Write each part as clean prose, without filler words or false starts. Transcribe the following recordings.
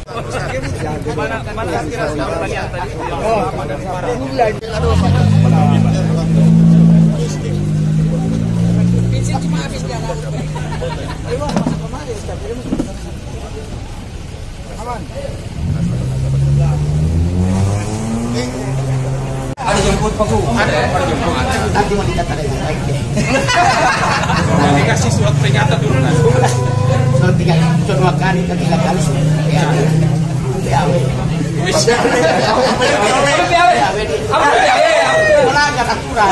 Mana aspirasi pertanian tadi? Ada jemput Paku? Ada jemput. Nanti mau dikatakan lagi. Dikasih surat peringatan dulu kan? Surat 3 kali, 3 kali. Ya. Melanggar aturan.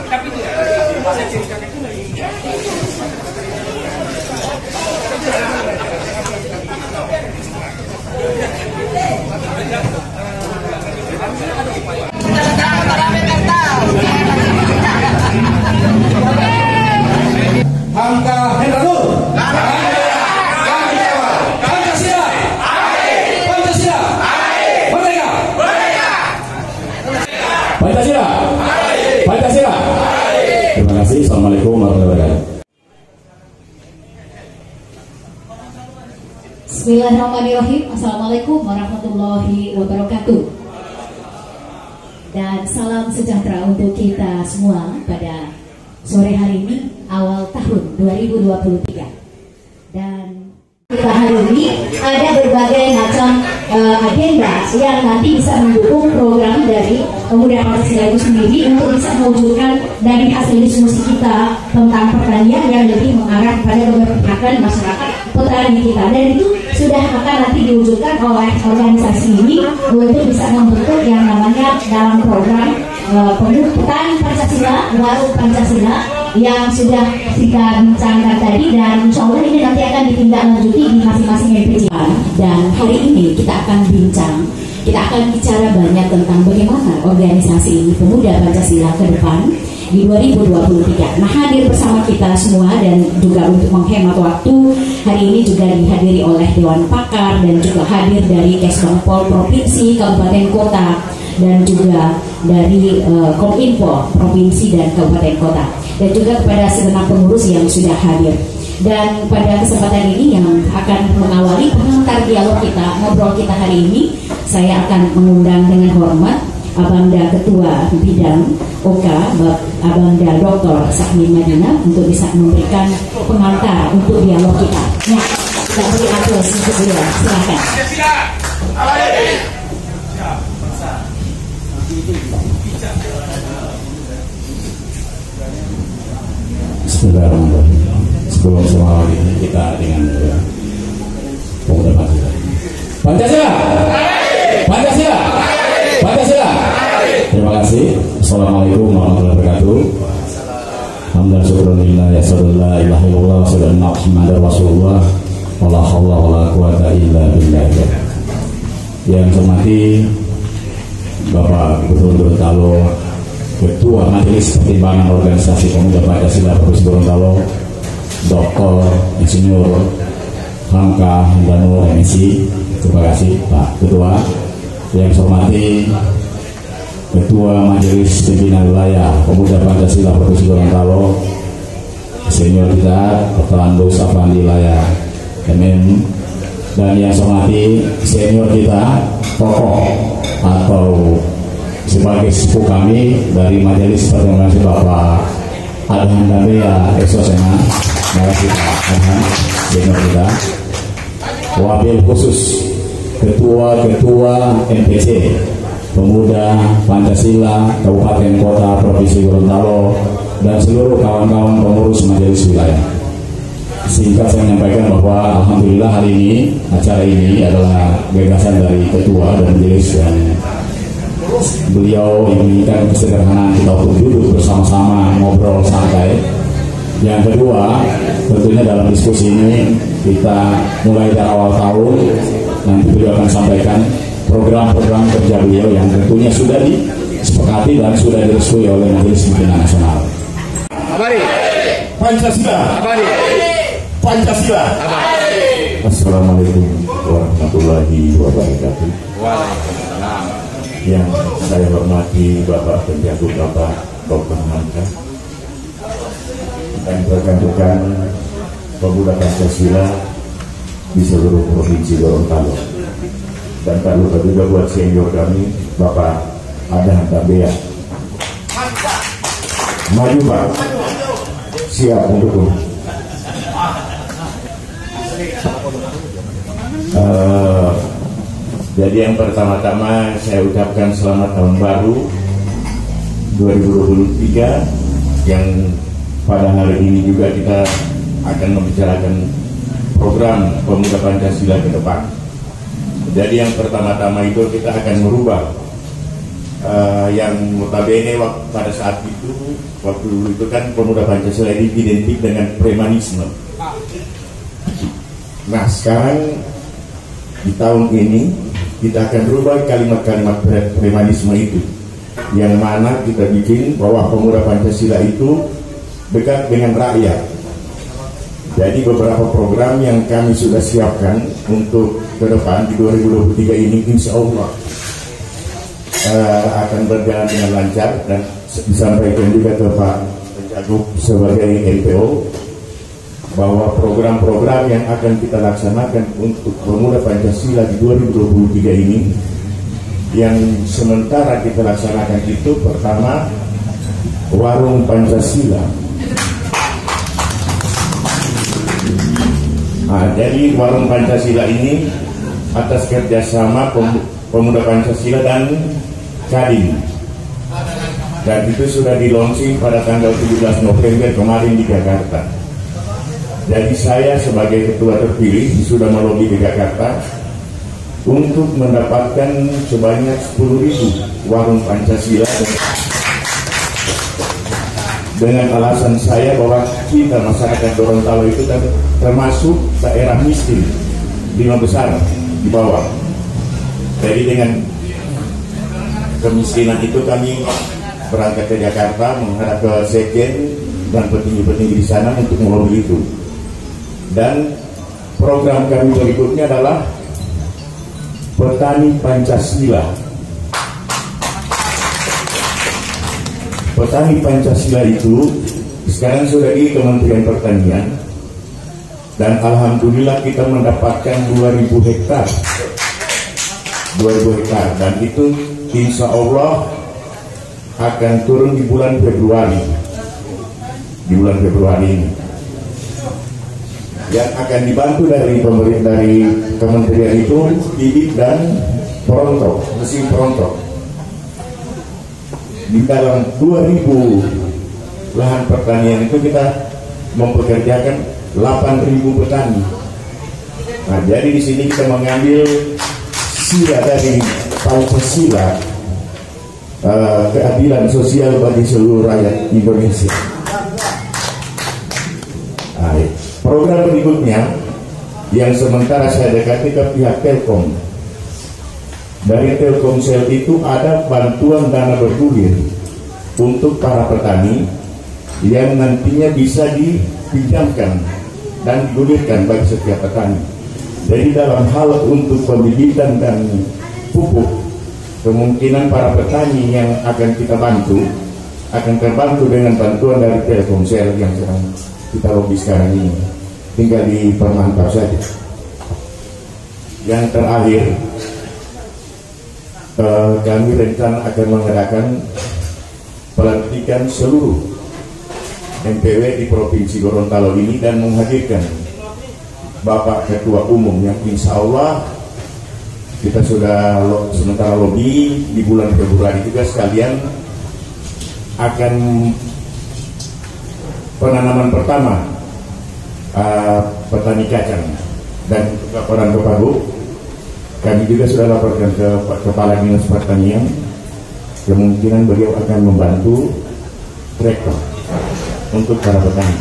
Tapi itu saya ceritakan itu lagi. Angka Hendrasul. Pancasila. Pancasila. Merdeka. Pancasila. Pancasila. Terima kasih. Assalamualaikum warahmatullahi wabarakatuh. Bismillahirrahmanirrahim. Assalamualaikum warahmatullahi wabarakatuh. Dan salam sejahtera untuk kita semua pada sore hari ini, awal tahun 2023. Dan kita hari ini ada berbagai macam agenda yang nanti bisa mendukung program dari Pemuda Pancasila itu sendiri untuk bisa mewujudkan dari hasil diskusi kita tentang pertanian yang lebih mengarah kepada keberpihakan masyarakat petani kita, dan itu sudah akan nanti diwujudkan oleh organisasi ini untuk bisa membentuk yang namanya dalam program petani Pancasila, warung Pancasila yang sudah kita bincangkan tadi, dan insya Allah ini nanti akan ditindaklanjuti di masing-masing MPJ. Dan hari ini kita akan bicara banyak tentang bagaimana organisasi ini Pemuda Pancasila ke depan di 2023. Nah, hadir bersama kita semua dan juga untuk menghemat waktu, hari ini juga dihadiri oleh Dewan Pakar dan juga hadir dari Kesbangpol Provinsi, Kabupaten Kota, dan juga dari Kominfo Provinsi dan Kabupaten Kota, dan juga kepada segenap pengurus yang sudah hadir. Dan pada kesempatan ini yang akan mengawali pengantar dialog kita, ngobrol kita hari ini, saya akan mengundang dengan hormat Abangda Ketua Bidang OK, Abangda Dr. Sakmin Madinah, untuk bisa memberikan pengantar untuk dialog kita. Nah, kita beri aplaus untuk beliau. Silakan. Bismillahirrahmanirrahim. Sebelum semua ini kita dengan Pemuda Pancasila. Pancasila. Pancasila. Pancasila. Terima kasih. Assalamualaikum warahmatullahi wabarakatuh. Alhamdulillah, syukurillah, ya sallallahu alaihi wa sallam, Muhammadar Rasulullah, wala haula wala quwata illa billah. Yang saya hormati Bapak Gubernur Gorontalo, Ketua Majelis Pertimbangan Organisasi Pemuda Pancasila Provinsi Gorontalo, Dr. Insinyur Hamka Hindanul MSI. Terima kasih Pak Ketua. Yang saya hormati Ketua Majelis Pimpinan Wilayah Pemuda Pancasila Provinsi Gorontalo, senior kita Dr. Andus Afandi Wilayah MM, dan yang saya hormati senior kita, tokoh atau sebagai sepupu kami dari Majelis Pertimbangan Bapak Adhan Dabea Eksosena. Terima kasih Pak Adhan, senior kita. Wabil khusus Ketua-Ketua MPC Pemuda Pancasila Kabupaten Kota Provinsi Gorontalo dan seluruh kawan-kawan pengurus majelis wilayah. Singkat saya menyampaikan bahwa alhamdulillah hari ini acara ini adalah gagasan dari ketua dan majelis, dan beliau inginkan kesederhanaan kita untuk duduk bersama-sama ngobrol santai. Yang kedua, tentunya dalam diskusi ini kita mulai dari awal tahun, nanti beliau akan sampaikan program-program kerja beliau yang tentunya sudah disepakati dan sudah direstui oleh Majelis Pimpinan Nasional. Abadi. Pancasila. Abadi. Pancasila. Abadi. Assalamualaikum warahmatullahi wabarakatuh. Waalaikumsalam. Yang saya hormati Bapak Penjago Bapak Dr. Hamka dan rekan-rekan pemuda Pancasila di seluruh provinsi Gorontalo. Dan tak lupa juga buat senior kami, Bapak Adhan Tabea. Maju Pak, siap mendukung. Jadi yang pertama-tama saya ucapkan selamat tahun baru 2023, yang pada hari ini juga kita akan membicarakan program Pemuda Pancasila ke depan. Jadi yang pertama-tama itu kita akan merubah yang notabene pada saat itu, waktu dulu itu kan Pemuda Pancasila ini identik dengan premanisme. Nah sekarang di tahun ini kita akan berubah kalimat-kalimat premanisme itu, yang mana kita bikin bahwa Pemuda Pancasila itu dekat dengan rakyat. Jadi beberapa program yang kami sudah siapkan untuk ke depan di 2023 ini, insya Allah akan berjalan dengan lancar, dan disampaikan juga ke Pak Pencagup sebagai NPO bahwa program-program yang akan kita laksanakan untuk Pemuda Pancasila di 2023 ini, yang sementara kita laksanakan itu pertama Warung Pancasila. Nah, jadi Warung Pancasila ini atas kerjasama Pemuda Pancasila dan Kadin, dan itu sudah di-launching pada tanggal 17 November kemarin di Jakarta. Jadi saya sebagai ketua terpilih sudah melobi di Jakarta untuk mendapatkan sebanyak 10.000 warung Pancasila, dengan alasan saya bahwa kita masyarakat Gorontalo itu termasuk daerah miskin 5 besar di bawah. Jadi dengan kemiskinan itu kami berangkat ke Jakarta, menghadap ke Sekjen dan petinggi-petinggi di sana untuk melobi itu. Dan program kami berikutnya adalah Petani Pancasila. Petani Pancasila itu sekarang sudah di Kementerian Pertanian, dan alhamdulillah kita mendapatkan 2.000 hektar, dan itu insya Allah akan turun di bulan Februari, ini, yang akan dibantu dari pemerintah, dari kementerian itu bibit dan perontok, mesin perontok. Di dalam 2.000 lahan pertanian itu kita mempekerjakan 8.000 petani. Nah, jadi di sini kita mengambil sila dari Pancasila, keadilan sosial bagi seluruh rakyat Indonesia. Nah, program berikutnya yang sementara saya dekati ke pihak Telkom. Dari Telkomsel itu ada bantuan dana bergulir untuk para petani yang nantinya bisa dipinjamkan dan digulirkan bagi setiap petani. Jadi dalam hal untuk pembibitan dan pupuk, kemungkinan para petani yang akan kita bantu akan terbantu dengan bantuan dari Telkomsel yang sedang kita lobby sekarang ini. Tinggal dipermantap saja. Yang terakhir, kami rencana akan mengadakan pelantikan seluruh MPW di Provinsi Gorontalo ini dan menghadirkan Bapak Ketua Umum yang insya Allah kita sudah sementara lobby di bulan Februari juga, sekalian akan penanaman pertama petani kacang, dan laporan ke Pak Bu. Kami juga sudah laporkan ke Kepala Dinas Pertanian, kemungkinan beliau akan membantu traktor untuk para petani.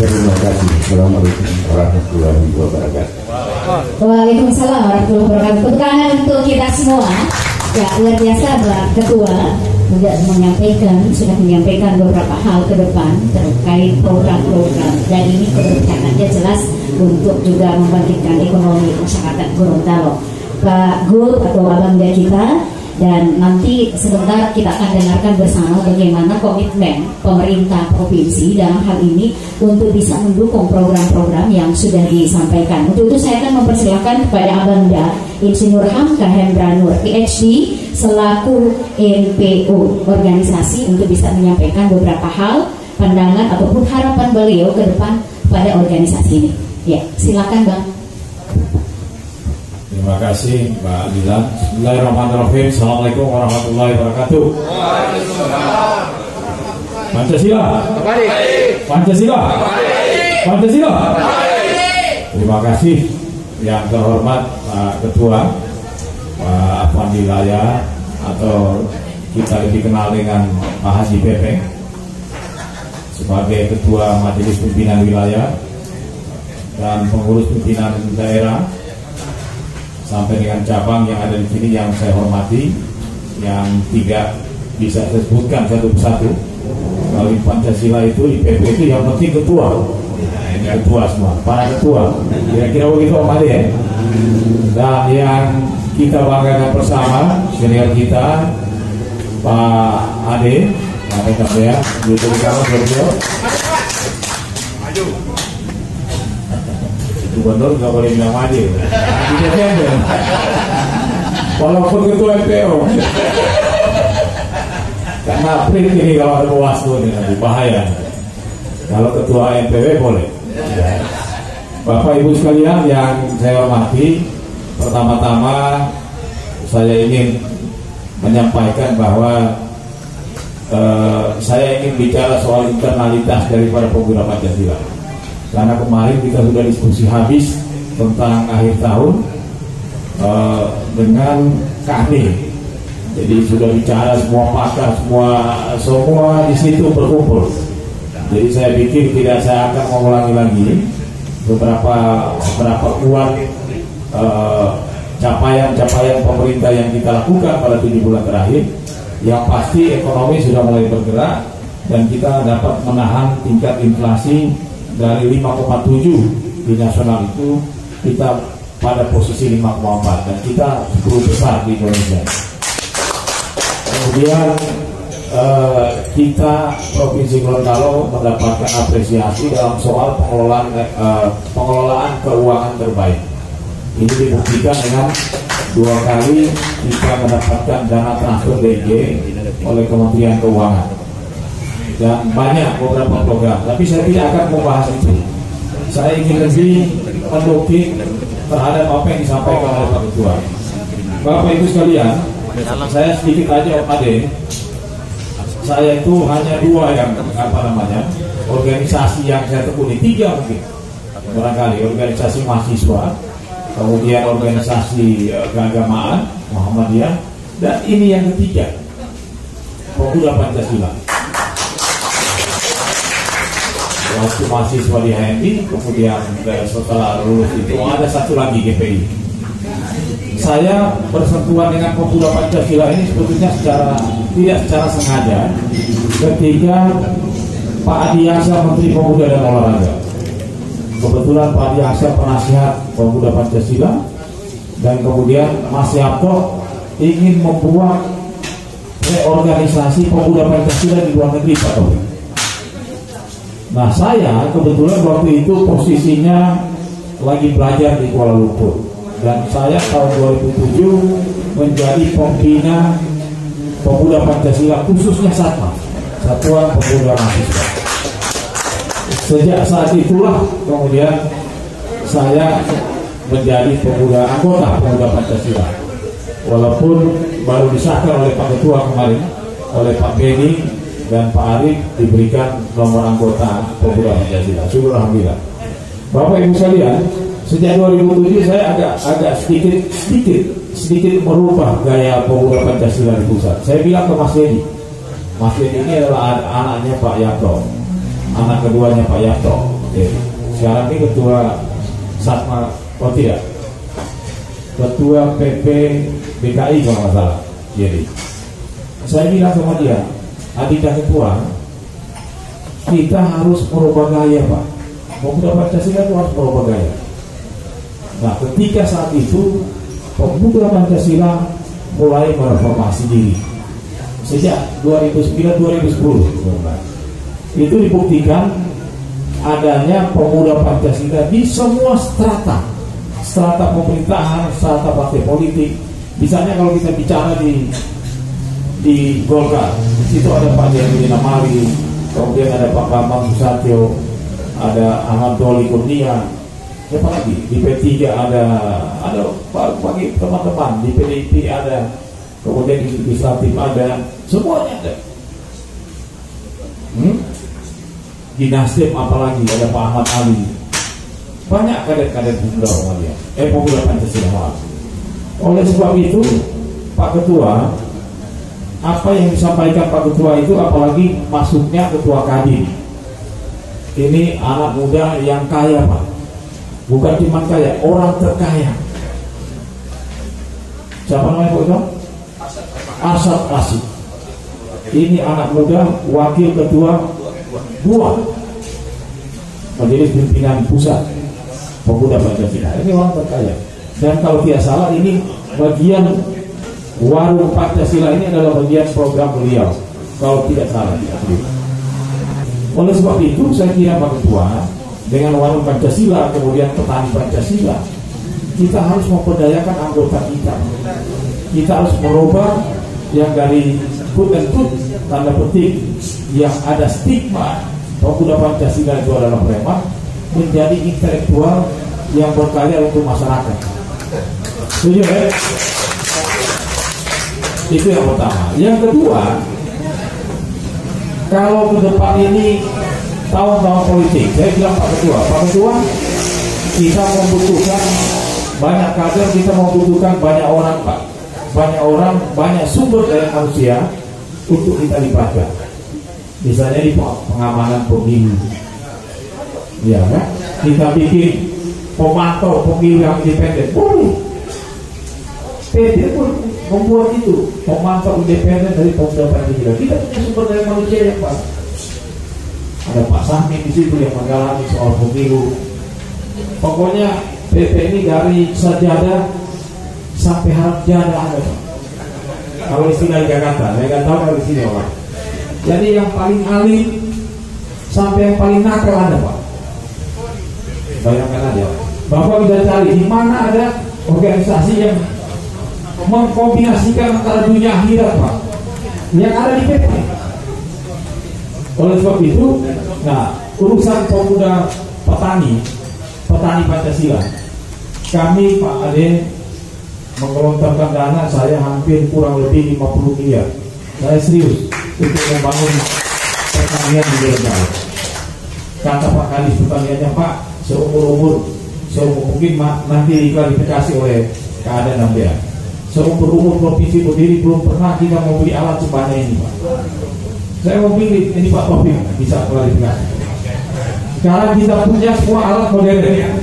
Terima kasih. Assalamualaikum warahmatullahi wabarakatuh. Waalaikumsalam warahmatullahi wabarakatuh. Tepuk tangan untuk kita semua. Ya, luar biasa Pak Ketua sudah menyampaikan beberapa hal ke depan terkait program-program, dan ini keberpihakannya jelas untuk juga membangkitkan ekonomi masyarakat Gorontalo. Pak Gul, Ketua Bangga kita, Dan nanti sebentar kita akan dengarkan bersama bagaimana komitmen pemerintah provinsi dalam hal ini untuk bisa mendukung program-program yang sudah disampaikan. Untuk itu saya akan mempersilahkan kepada Abanda Insinyur Hamka Hendra Nur PhD selaku NPO organisasi untuk bisa menyampaikan beberapa hal, pandangan ataupun harapan beliau ke depan pada organisasi ini. Ya, silakan Bang. Terima kasih Mbak Lila. Bismillahirrahmanirrahim. Assalamualaikum warahmatullahi wabarakatuh. Pancasila. Pancasila. Pancasila. Terima kasih yang terhormat Pak Ketua, Pak Afandi Laya, atau kita lebih kenal dengan Pak Haji Pepeng, sebagai Ketua Majelis Pimpinan Wilayah dan pengurus pimpinan daerah sampai dengan cabang yang ada di sini yang saya hormati, yang tidak bisa saya sebutkan satu persatu. Kalau di Pancasila itu, di PP itu yang penting ketua. Ini ketua semua, para ketua. Kira-kira begitu Om Ade ya. Dan yang kita banggakan bersama senior kita Pak Ade, Pak Ade ya, di Telukama beliau. Gubernur nggak boleh bilang maju, walaupun ketua MPO, karena print ini kalau ada Bawaslu ini nanti bahaya. Kalau ketua MPW boleh. Bapak Ibu sekalian yang saya hormati, pertama-tama saya ingin menyampaikan bahwa saya ingin bicara soal internalitas daripada pengguna Pancasila. Karena kemarin kita sudah diskusi habis tentang akhir tahun dengan KD. Jadi sudah bicara semua pakar, semua di situ berkumpul. Jadi saya pikir tidak saya akan mengulangi lagi beberapa kuat capaian pemerintah yang kita lakukan pada 7 bulan terakhir. Yang pasti ekonomi sudah mulai bergerak dan kita dapat menahan tingkat inflasi dari 5,7 di nasional itu kita pada posisi 5,4 dan kita 10 besar di Indonesia. Kemudian kita Provinsi Gorontalo mendapatkan apresiasi dalam soal pengelolaan keuangan terbaik. Ini dibuktikan dengan 2 kali kita mendapatkan dana transfer DG oleh Kementerian Keuangan. Dan banyak beberapa program, tapi saya tidak akan membahas itu. Saya ingin lebih mendukung terhadap apa yang disampaikan oleh Pak Ketua. Bapak Ibu sekalian, saya sedikit aja Om Ade. Saya itu hanya 2 yang organisasi yang saya tekuni, 3 mungkin barangkali, organisasi mahasiswa, kemudian organisasi keagamaan Muhammadiyah, dan ini yang ketiga, Pemuda Pancasila. Waktu mahasiswa di HMI, kemudian setelah lulus itu ada satu lagi GPI. Saya bersentuhan dengan Pemuda Pancasila ini sebetulnya tidak secara sengaja ketika Pak Adi Aksa Menteri Pemuda dan Olahraga. Kebetulan Pak Adi Aksa penasihat Pemuda Pancasila, dan kemudian Mas Yarto ingin membuat reorganisasi Pemuda Pancasila di luar negeri, Pak Taufik. Nah, saya kebetulan waktu itu posisinya lagi belajar di Kuala Lumpur, dan saya tahun 2007 menjadi pembina Pemuda Pancasila, khususnya SATMA, Satuan Pemuda Mahasiswa. Sejak saat itulah kemudian saya menjadi anggota Pemuda Pancasila, walaupun baru disahkan oleh Pak Ketua kemarin, oleh Pak Beni dan Pak Arif diberikan nomor anggota Pemuda Pancasila. Syukur alhamdulillah. Bapak Ibu sekalian, sejak 2007 saya agak sedikit merubah gaya Pemuda Pancasila di pusat. Saya bilang ke Mas Dedi. Mas Dedi ini adalah anaknya Pak Yarto, anak keduanya Pak Yarto. Sekarang ini ketua Satma, tidak, ketua PP DKI kalau nggak salah. Jadi saya bilang sama dia, Adinda Ketua, kita harus merubah gaya Pak. Pemuda Pancasila itu harus merubah gaya. Nah, ketika saat itu Pemuda Pancasila mulai mereformasi diri sejak 2009-2010. Itu dibuktikan adanya pemuda Pancasila di semua strata pemerintahan, strata partai politik. Misalnya kalau kita bicara di Golkar, di situ ada Pak Jainuddin Amali, kemudian ada Pak Bambang Susatyo, ada Ahmad Doli Kurnia, siapa lagi? Di P3 ada bagi teman-teman, di PDIP ada, kemudian di legislatif ada, semuanya ada. Di Nasdem apalagi ada Pak Ahmad Ali, banyak kader-kader pemuda Pancasila. Oleh sebab itu Pak Ketua, apa yang disampaikan Pak Ketua itu, apalagi masuknya Ketua Kadin, ini anak muda yang kaya Pak, bukan cuma kaya, orang terkaya. Siapa namanya Pak Ketua? Asad Rasid. Ini anak muda wakil ketua 2 Majelis Pimpinan Pusat Pemuda Pancasila. Ini orang terkaya. Dan kalau tidak salah ini bagian Warung Pancasila ini adalah bagian program beliau. Kalau tidak salah. Oleh sebab itu saya kira Pak Ketua, dengan Warung Pancasila kemudian Petani Pancasila, kita harus memperdayakan anggota kita. Kita harus merubah yang dari put and put, tanda petik, yang ada stigma pemuda Pancasila itu adalah preman, menjadi intelektual yang berkarya untuk masyarakat. Setuju ya? Itu yang pertama. Yang kedua, kalau ke depan ini tahun-tahun politik, saya bilang Pak Ketua, kita membutuhkan banyak kader, kita membutuhkan banyak orang Pak, banyak sumber daya manusia untuk kita libatkan. Misalnya di pengamanan pemilu, ya kan? Kita bikin pemantau pemilu yang independen, boleh. PD pun membuat itu, pemantau independen dari pemuda Pancasila. Kita punya sumber daya manusia yang baik. Ada Pak Sami di situ yang menggalami soal pemilu. Pokoknya PP ini dari sajadah sampai harap jadah ada. Kalau istilah Jakarta, saya nggak tahu kalau di sini orang. Jadi yang paling alim sampai yang paling nakal ada Pak. Bayangkan aja, Bapak bisa cari di mana ada organisasi yang mengkombinasikan antara dunia akhirat Pak, yang ada di PP. Oleh sebab itu, nah urusan pemuda petani Pancasila, kami Pak Ade menggelontorkan dana, saya hampir kurang lebih 50 miliar. Saya serius untuk membangun pertanian di Delta. Kata Pak Kadis pertaniannya Pak, seumur mungkin nanti diklarifikasi oleh keadaan Nambia. Seumur provinsi berdiri belum pernah kita membeli alat sebanyak ini Pak. Saya mau pilih ini Pak Taufik bisa klarifikasi. Sekarang kita punya semua alat modern,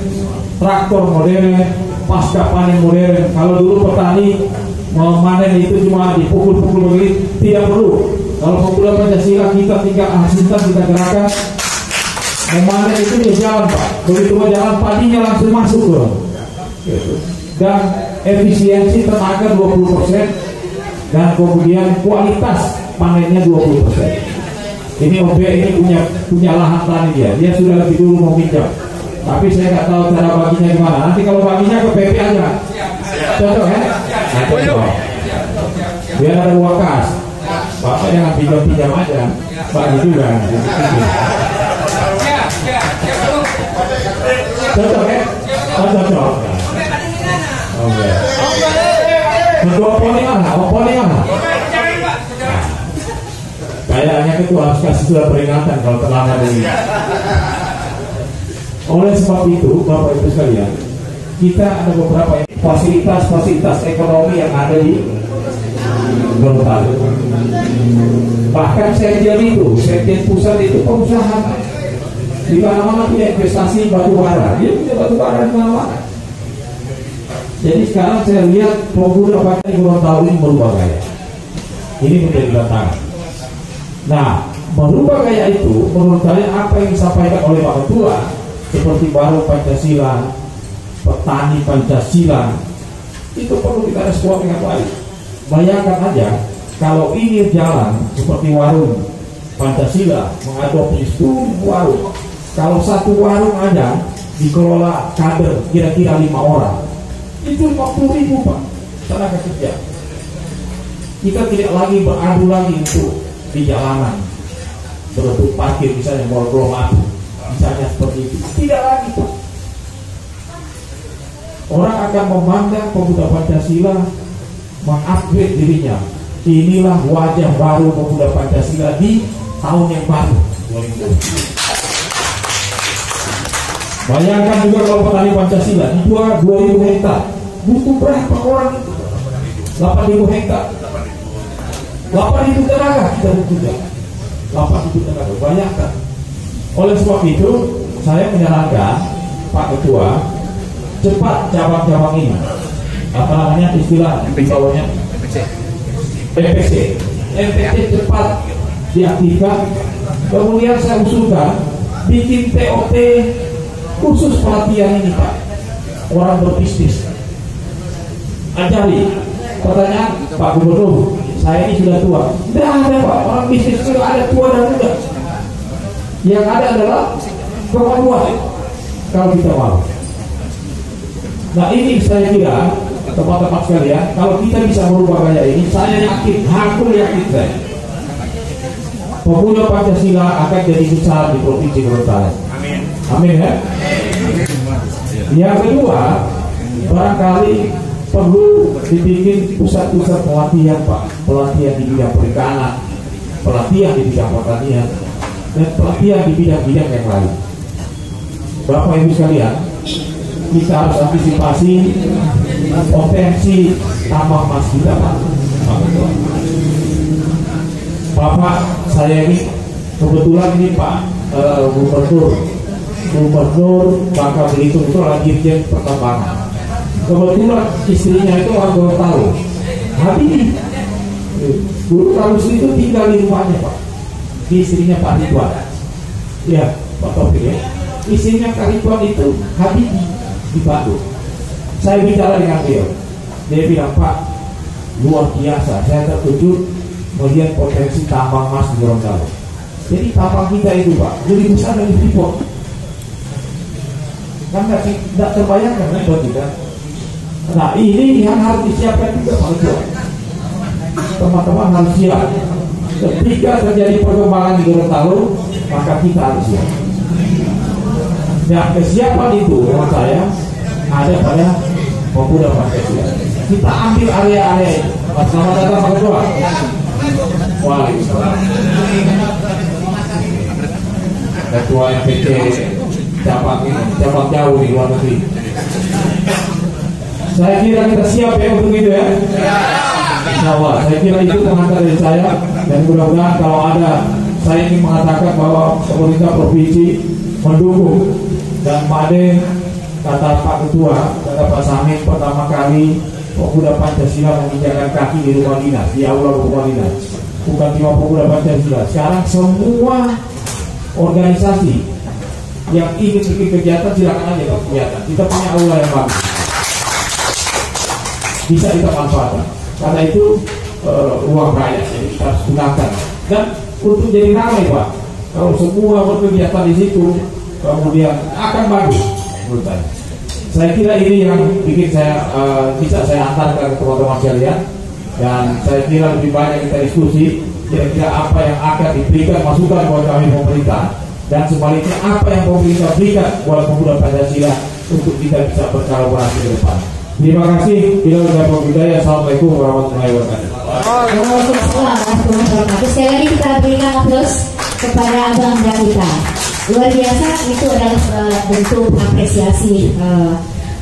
traktor modern, pasca panen modern. Kalau dulu petani memanen itu cuma dipukul-pukul begini, tidak perlu. Kalau pemuda Pancasila kita tinggal asisten, kita gerakan, memanen itu dia jalan Pak. Begitu jalan padinya langsung masuk loh. Dan efisiensi tenaga 20% dan kemudian kualitas panennya 20%. Ini OB ini punya lahan tani dia sudah lebih dulu mau pinjam. Tapi saya nggak tahu cara baginya gimana. Nanti kalau baginya ke PP aja, cocok ya? Nah, cocok. Biar ada uang kas. Bapak jangan pinjam aja, bagi juga. Cocok ya? Cocok. Oke. Ketua poni mana? Kayaknya ketua harus kasih surat peringatan kalau terlambat ini. Oleh sebab itu, Bapak Ibu sekalian, kita ada beberapa fasilitas ekonomi yang ada di Gorontalo. Bahkan Sekjen pusat itu pengusaha. Di mana-mana punya investasi batu bara. Dia punya batu bara di mana-mana. Jadi sekarang saya lihat pemuda Pancasila Gorontalo ini merubah gaya. Ini menjadi tantangan. Nah, merubah gaya itu menurut saya apa yang disampaikan oleh Pak Ketua seperti Warung Pancasila, Petani Pancasila, itu perlu kita respon dengan baik. bayangkan aja kalau ini jalan seperti warung Pancasila mengadopsi 10 warung. Kalau satu warung aja dikelola kader kira-kira 5 orang, itu 50.000 Pak tenaga kerja. Kita tidak lagi beradu lagi untuk di jalanan berebut parkir misalnya borgol mati misalnya seperti itu, tidak lagi Pak. Orang akan memandang pemuda Pancasila, mengupgrade dirinya. Inilah wajah baru pemuda Pancasila di tahun yang baru 2020. Bayangkan juga kalau petani Pancasila di 2.000 hektar butuh berapa orang itu? 8.000 hektar, 8.000 tenaga kita butuhkan, 8.000 tenaga. Bayangkan. Oleh sebab itu saya menyarankan Pak Ketua cepat cabang-cabang ini, apa namanya istilah bawahnya MPC cepat diaktifkan. Kemudian saya usulkan bikin TOT khusus pelatihan ini Pak, orang berbisnis. Ajari. Pertanyaan Pak Gubernur, saya ini sudah tua. Tidak ada Pak, orang bisnis itu ada tua dan muda. Yang ada adalah kemampuan kalau kita mau. Nah ini saya kira teman-teman sekalian, kalau kita bisa merubah gaya ini, saya yakin, aku yakin saya, pemuda Pancasila akan jadi besar di Provinsi Gorontalo. Amin. Amin ya. Yang kedua, barangkali perlu dibikin pusat-pusat pelatihan Pak, pelatihan di bidang perikanan, pelatihan di bidang pertanian, dan pelatihan di bidang-bidang yang lain. Bapak Ibu sekalian, kita harus antisipasi potensi tambang emas kita Pak. Bapak saya ini kebetulan ini Pak Gubernur Bangka Belitung itu lagi Dirjen Pertambangan. Kebetulan istrinya itu orang Gorontalo. Habibie dulu kalau itu tinggal di rumahnya Pak, di istrinya Pak Ridwan. Ya Pak Taufik ya. Istrinya Pak Ridwan itu Habibie di Bandung. Saya bicara dengan dia bilang Pak, luar biasa, saya terkejut melihat potensi tambang emas di Gorontalo. Jadi tambang kita itu Pak lebih besar dari Freeport. Kan tidak terbayangkan kan buat kita. Nah ini yang harus disiapkan juga Pak Ketua. Teman-teman harus siap. Ketika terjadi perkembangan di Gorontalo, maka kita harus siap. Nah kesiapan itu menurut saya ada pada pemuda Pancasila. Kita ambil area-area itu. Selamat datang Pak Ketua. Waalaikumsalam. Ketua MPC cabang jauh di luar negeri. Saya kira kita siap ya untuk itu ya. Insyaallah, saya kira itu pengantar dari saya, dan mudah-mudahan kalau ada, saya ingin mengatakan bahwa pemerintah provinsi mendukung dan Made, kata Pak Ketua, kata Pak Samin, pertama kali pemuda Pancasila menginjakkan kaki di rumah dinas, di aula rumah dinas. Bukan cuma pemuda Pancasila, sekarang semua organisasi yang ingin bikin kegiatan silakan aja Pak kegiatan. Kita punya aula yang bagus, bisa kita manfaatkan. Karena itu uang rakyat, jadi kita harus gunakan. Dan untuk jadi ramai Pak, kalau semua berkegiatan di situ, kemudian akan bagus menurut saya. Saya kira ini yang bikin saya bisa saya antarkan ke teman-teman sekalian, dan saya kira lebih banyak kita diskusi kira-kira apa yang akan diberikan masukan buat kami pemerintah, dan sebaliknya apa yang pemerintah berikan buat pemuda Pancasila untuk kita bisa berkolaborasi ke depan. Terima kasih. Assalamualaikum warahmatullahi wabarakatuh. Waalaikumsalam warahmatullahi wabarakatuh. Sekali lagi kita berikan aplaus kepada abang-abang kita. Luar biasa, itu adalah bentuk apresiasi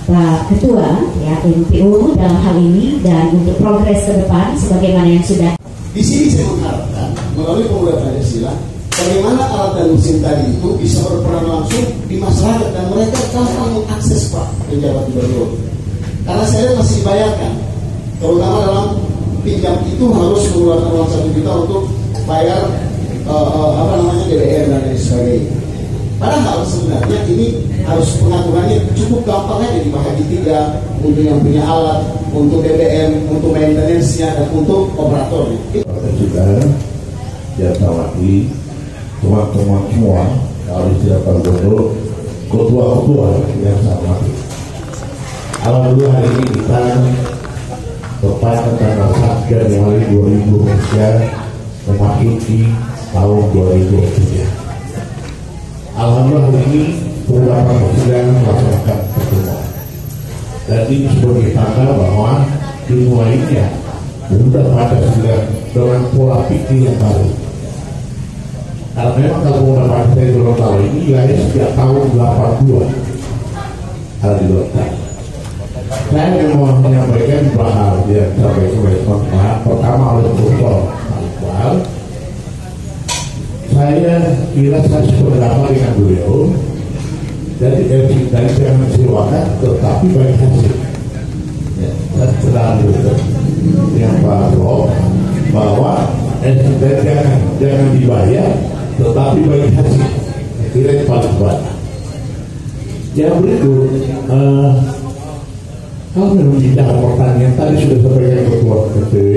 Pak Ketua ya MPU dalam hal ini, dan untuk progres ke depan sebagaimana yang sudah. Di sini saya mengharapkan melalui pemuda Pancasila, bagaimana alat dan mesin tadi itu bisa berperan langsung di masyarakat dan mereka gampang mengakses Pak pejabat gubernur. Karena saya masih bayarkan, terutama dalam pinjam itu harus mengeluarkan uang 1 juta untuk bayar DBR dan lain sebagainya. Padahal sebenarnya ini harus pengaturannya cukup gampang aja dibagi 3 untuk yang punya alat, untuk BBM, untuk maintenance-nya, dan untuk operatornya. Kita juga ya tawati teman-teman semua kalau istilah dulu ketua-ketua yang sama. Alhamdulillah hari ini kita tepat tanggal 1 Januari 2023 memasuki tahun 2023. Alhamdulillah hari ini beberapa persidangan melaksanakan pertemuan, dan ini sebagai tanda bahwa dimulainya sudah pada sidang dengan pola pikir yang baru. Karena memang kalau Pemuda Partai Gorontalo ini lahir sejak tahun 82 ada di Gorontalo. Saya mau menyampaikan bahwa yang disampaikan oleh teman-teman pertama oleh Profesor Iqbal. Saya kira saya sependapat dengan beliau. Jadi dari jangan silakan, tetapi baik hasil. Ya, saya selalu dengan Pak Rob bahwa jangan dibayar, tetapi baik hasil. Kira itu paling banyak. Yang berikut, kalau memang bicara pertanian tadi sudah sampaikan Ketua KPW,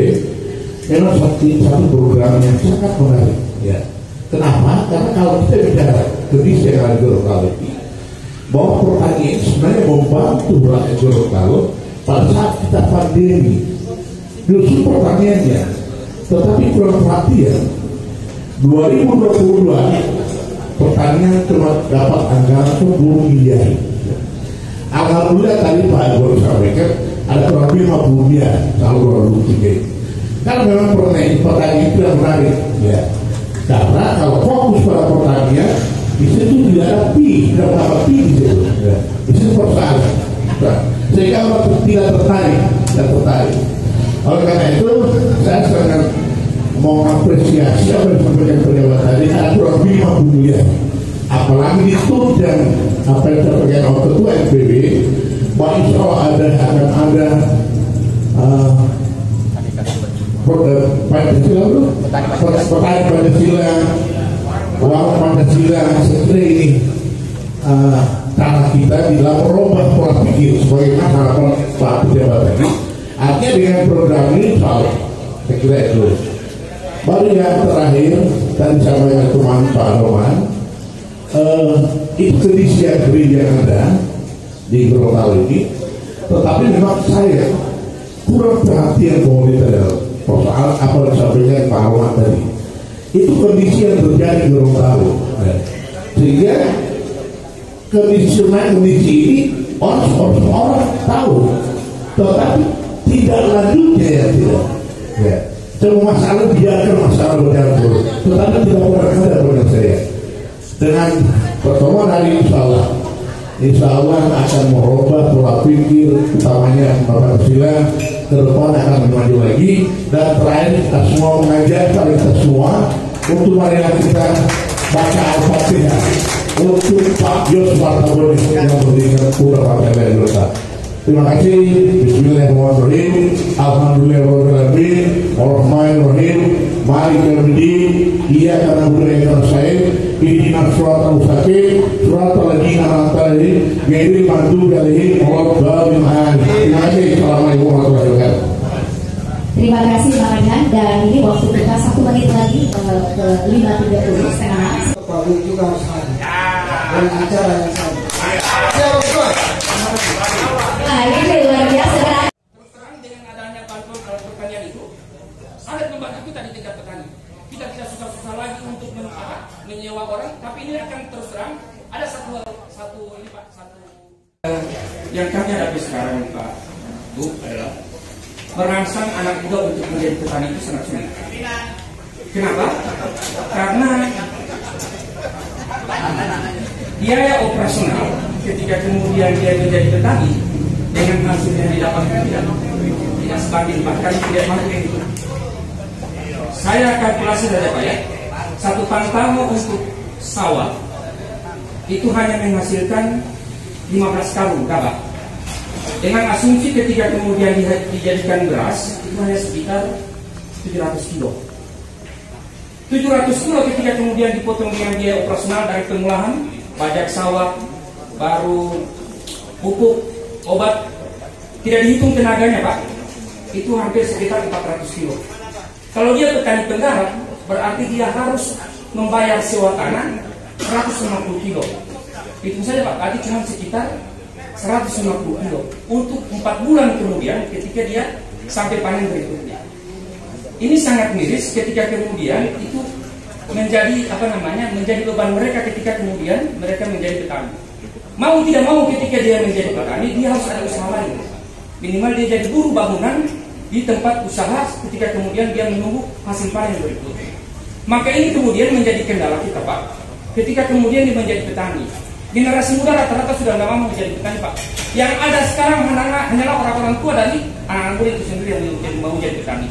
memang satu program yang sangat menarik. Ya. Kenapa? Karena kalau kita bicara kondisi yang ada di Gorontalo ini, bahwa pertanian sebenarnya membantu rakyat Gorontalo pada saat kita pandemi. Justru pertaniannya, tetapi kurang perhatian. 2022 pertanian cuma dapat anggaran 10 miliar. Alhamdulillah tadi Pak baru sampaikan ada kurang lebih 50 miliar tahun 2023. Karena memang pertanian itu yang menarik. Ya. Karena kalau fokus pada pertanian, di situ tidak ada tidak dapat di situ. Di situ persoalan. Sehingga orang tidak tertarik. Oleh karena itu, saya sangat mau apresiasi apa yang disampaikan pejabat tadi, ada kurang lebih 50 miliar. Apalagi itu dan apa yang disampaikan oleh Ketua NPB, bahwa insya Allah akan ada Pancasila itu, petani Pancasila, uang Pancasila, seperti ini tanah kita di dalam merubah pola pikir sebagaimana harapan Pak Pejabat tadi. Artinya dengan program ini salah, saya kira itu. Baru yang terakhir tadi sampaikan teman Pak Roman, itu kondisi yang ada di Gorontalo ini, tetapi memang saya kurang perhatian pemerintah dalam soal apa yang disampaikan Pak Roman tadi. Itu kondisi yang terjadi di Gorontalo, sehingga kondisi ini orang tahu, tetapi tidak lanjutnya ya tidak. Ya. Cuma masalah biarkan masalah berjalan terus, tetapi tidak pernah ada pada saya. Dengan pertemuan hari Insya Allah akan merubah pola pikir, utamanya Pancasila, ke depan akan maju lagi. Dan terakhir kita semua mengajak kita semua untuk marilah kita baca Al-Fatihah untuk Pak Yos Martaboni yang berdirikan Pura Partai Golkar. Terima kasih. Bismillahirrahmanirrahim. Alhamdulillahirrahmanirrahim. Ar-Rahmanirrahim. Maliki yaumiddin. Iyyaka na'budu wa iyyaka nasta'in. Ihdinas siratal mustaqim. Siratal ladzina an'amta 'alaihim ghairil maghdubi 'alaihim waladdallin. Terima kasih. Assalamualaikum warahmatullahi wabarakatuh. Terima kasih Pak Rehan, dan ini waktu kita 1 menit lagi ke 5.30 setengah. Pabrik juga harus hadir dan acara yang sama. Nah, ini luar biasa. Terus terang dengan adanya bantuan alat pertanian itu sangat membantu kita di tingkat petani. Kita tidak susah-susah lagi untuk menyewa orang, tapi ini akan terus terang ada satu yang kami hadapi sekarang Pak Bu adalah merangsang anak muda untuk menjadi petani itu sangat sulit. Kenapa? Karena biaya operasional ketika kemudian dia menjadi petani dengan hasil yang didapatkan tidak sebanding, bahkan tidak mampu. Saya kalkulasi saja Pak ya, satu pantamo untuk sawah itu hanya menghasilkan 15 karung gabah. Dengan asumsi ketika kemudian dijadikan beras itu hanya sekitar 700 kilo. 700 kilo ketika kemudian dipotong dengan biaya operasional dari pengolahan pajak sawah, baru pupuk, obat, tidak dihitung tenaganya Pak, itu hampir sekitar 400 kilo. Kalau dia petani penggarap, berarti dia harus membayar sewa tanah 150 kilo. Itu saja Pak, berarti cuma sekitar 150 kilo untuk 4 bulan kemudian ketika dia sampai panen berikutnya. Ini sangat miris ketika kemudian itu menjadi menjadi beban mereka ketika kemudian mereka menjadi petani. Mau tidak mau ketika dia menjadi petani, dia harus ada usaha lain. Minimal dia jadi buruh bangunan di tempat usaha ketika kemudian dia menunggu hasil panen berikutnya. Maka ini kemudian menjadi kendala kita Pak. Ketika kemudian dia menjadi petani, generasi muda rata-rata sudah nggak mau menjadi petani Pak. Yang ada sekarang hanyalah orang-orang tua dari anak muda itu sendiri yang mau menjadi petani.